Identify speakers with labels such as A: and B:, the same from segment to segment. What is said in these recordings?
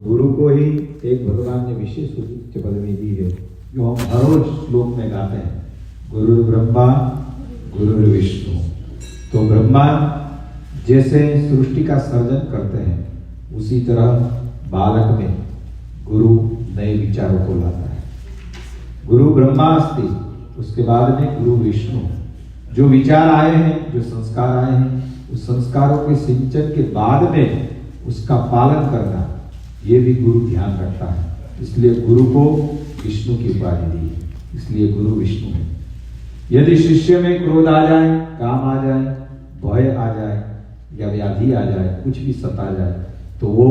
A: गुरु को ही एक भगवान ने विशेष उच्च पदवी दी है, जो हम हर रोज श्लोक में गाते हैं, गुरु ब्रह्मा गुरु विष्णु। तो ब्रह्मा जैसे सृष्टि का सर्जन करते हैं, उसी तरह बालक में गुरु नए विचारों को लाता है। गुरु ब्रह्मा अस्ति, उसके बाद में गुरु विष्णु। जो विचार आए हैं, जो संस्कार आए हैं, उस संस्कारों के सिंचन के बाद में उसका पालन करना, ये भी गुरु ध्यान रखता है। इसलिए गुरु को विष्णु की उपाधि दी है, इसलिए गुरु विष्णु है। यदि शिष्य में क्रोध आ जाए, काम आ जाए, भय आ जाए या व्याधि आ जाए, कुछ भी सता जाए, तो वो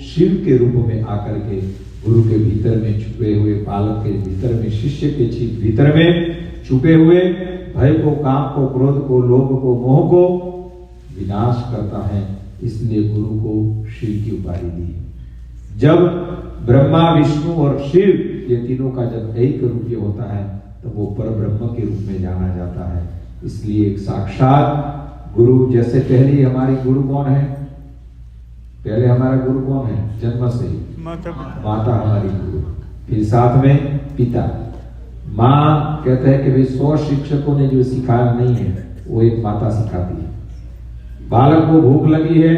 A: शिव के रूप में आकर के गुरु के भीतर में छुपे हुए, बालक के भीतर में, शिष्य के भीतर में छुपे हुए भय को, काम को, क्रोध को, लोभ को, मोह को विनाश करता है। इसलिए गुरु को शिव की उपाधि दी है। जब ब्रह्मा, विष्णु और शिव ये तीनों का जब एक रूप होता है, तो वो पर ब्रह्म के रूप में जाना जाता है। इसलिए एक साक्षात गुरु, जैसे पहले हमारी गुरु कौन है? पहले हमारा गुरु कौन है? जन्म से ही माता हमारी गुरु, फिर साथ में पिता। माँ कहते हैं कि भाई 100 शिक्षकों ने जो सिखाया नहीं है, वो एक माता सिखाती है। बालक को भूख लगी है,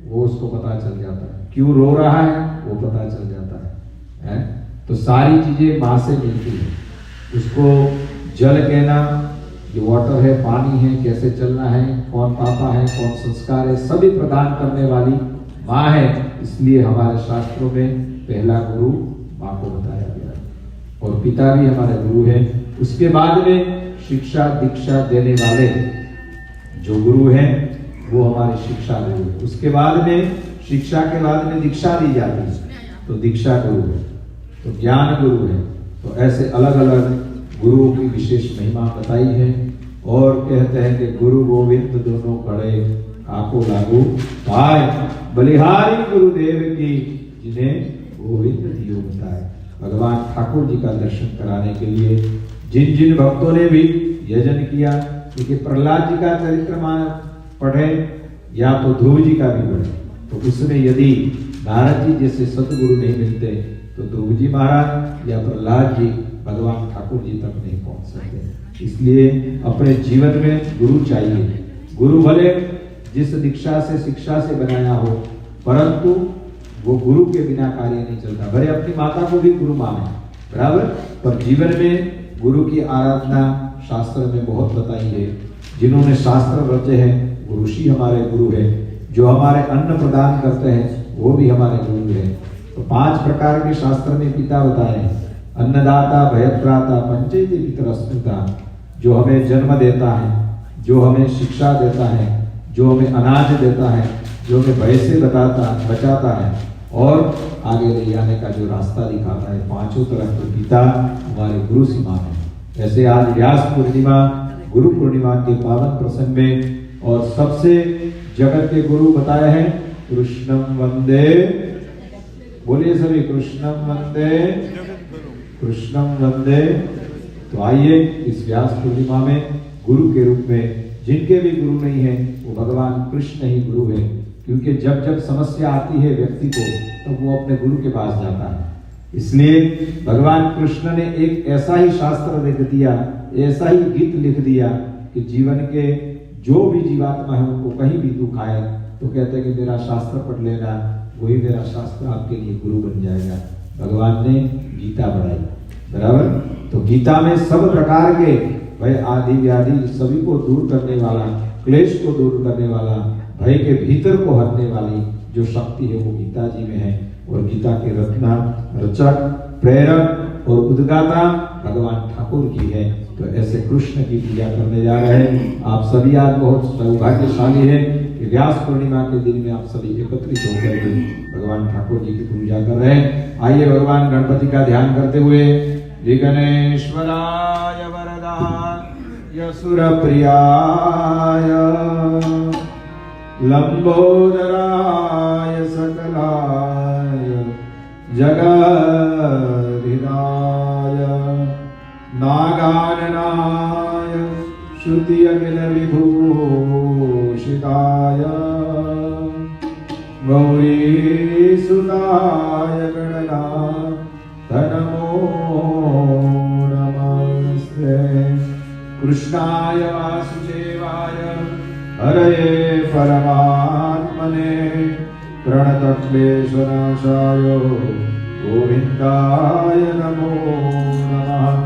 A: वो उसको पता चल जाता है, क्यों रो रहा है वो पता चल जाता है? तो सारी चीजें माँ से मिलती है। उसको जल कहना, जो वाटर है, पानी है, कैसे चलना है, कौन पापा है, कौन संस्कार है, सभी प्रदान करने वाली माँ है। इसलिए हमारे शास्त्रों में पहला गुरु माँ को बताया गया है, और पिता भी हमारे गुरु है। उसके बाद में शिक्षा दीक्षा देने वाले जो गुरु हैं, वो हमारे शिक्षा गुरु है। उसके बाद में शिक्षा के बाद में दीक्षा दी जाती है, तो दीक्षा गुरु है, तो ज्ञान गुरु है। तो ऐसे अलग अलग गुरुओं की विशेष महिमा बताई है। और कहते हैं कि गुरु गोविंद दोनों खड़े, आको लागू पाए, बलिहारी गुरुदेव की जिन्हें गोविंद दियो बताए। भगवान ठाकुर जी का दर्शन कराने के लिए जिन जिन भक्तों ने भी यजन किया, क्योंकि प्रहलाद जी का चरित्र पढ़े या तो ध्रुव जी का भी पढ़े, तो उसमें यदि नारद जी जैसे सतगुरु नहीं मिलते, तो ध्रुव जी महाराज या प्रहलाद जी भगवान ठाकुर जी तक नहीं पहुंच सकते। इसलिए अपने जीवन में गुरु चाहिए। गुरु भले जिस दीक्षा से, शिक्षा से बनाया हो, परंतु वो गुरु के बिना कार्य नहीं चलता। भले अपनी माता को भी गुरु माने, बराबर, पर जीवन में गुरु की आराधना शास्त्र में बहुत बताई है। जिन्होंने शास्त्र रचे हैं, वो ऋषि हमारे गुरु है। जो हमारे अन्न प्रदान करते हैं, वो भी हमारे गुरु है। तो 5 प्रकार के शास्त्र में पिता बताए हैं, अन्नदाता, भयत्राता, पंचेति पितरस्मृता। जो हमें जन्म देता है, जो हमें शिक्षा देता है, जो हमें अनाज देता है, जो हमें भय से बचाता है और आगे ले जाने का जो रास्ता दिखाता है, 5 तरफ के पिता हमारे गुरु समान है। ऐसे आज व्यास पूर्णिमा, गुरु पूर्णिमा के पावन प्रसंग में, और सबसे जगत के गुरु बताए हैं कृष्णम वंदे, बोलिए सभी, कृष्णम वंदे, कृष्णम वंदे। तो आइए इस व्यास पूर्णिमा में गुरु के रूप में, जिनके भी गुरु नहीं है, वो भगवान कृष्ण ही गुरु है। क्योंकि जब जब समस्या आती है व्यक्ति को, तो वो अपने गुरु के पास जाता है। इसलिए भगवान कृष्ण ने एक ऐसा ही शास्त्र लिख दिया, ऐसा ही गीत लिख दिया कि जीवन के जो भी जीवात्मा है, उनको कहीं भी दुख आए, तो कहते हैं कि मेरा शास्त्र पढ़ लेना, वही मेरा शास्त्र आपके लिए गुरु बन जाएगा। भगवान ने गीता बनाई, बराबर। तो गीता में सब प्रकार के भय आदि व्याधि सभी को दूर करने वाला, क्लेश को दूर करने वाला, भय के भीतर को हटने वाली जो शक्ति है, वो गीता जी में है। और गीता के रचना, रचक, प्रेरक और उद्गाता भगवान ठाकुर जी है। तो ऐसे कृष्ण की पूजा करने जा रहे हैं। आप सभी आज बहुत सौभाग्यशाली है कि व्यास पूर्णिमा के दिन में आप सभी एकत्रित होकर के भगवान ठाकुर जी की पूजा कर रहे हैं। आइए भगवान गणपति का ध्यान करते हुए, विघ्नेश्वराय वरदाय सुरप्रियाय लंबोदराय सकलाय जगद्धिताय नागाननाय श्रुति अखिल विभूषिताय गौरी सुताय गणनाथ नमो नमस्ते। कृष्णाय वासुदेवाय हरये परमात्मने प्रणतक्लेशनाशाय गोविन्दाय नमो नमः।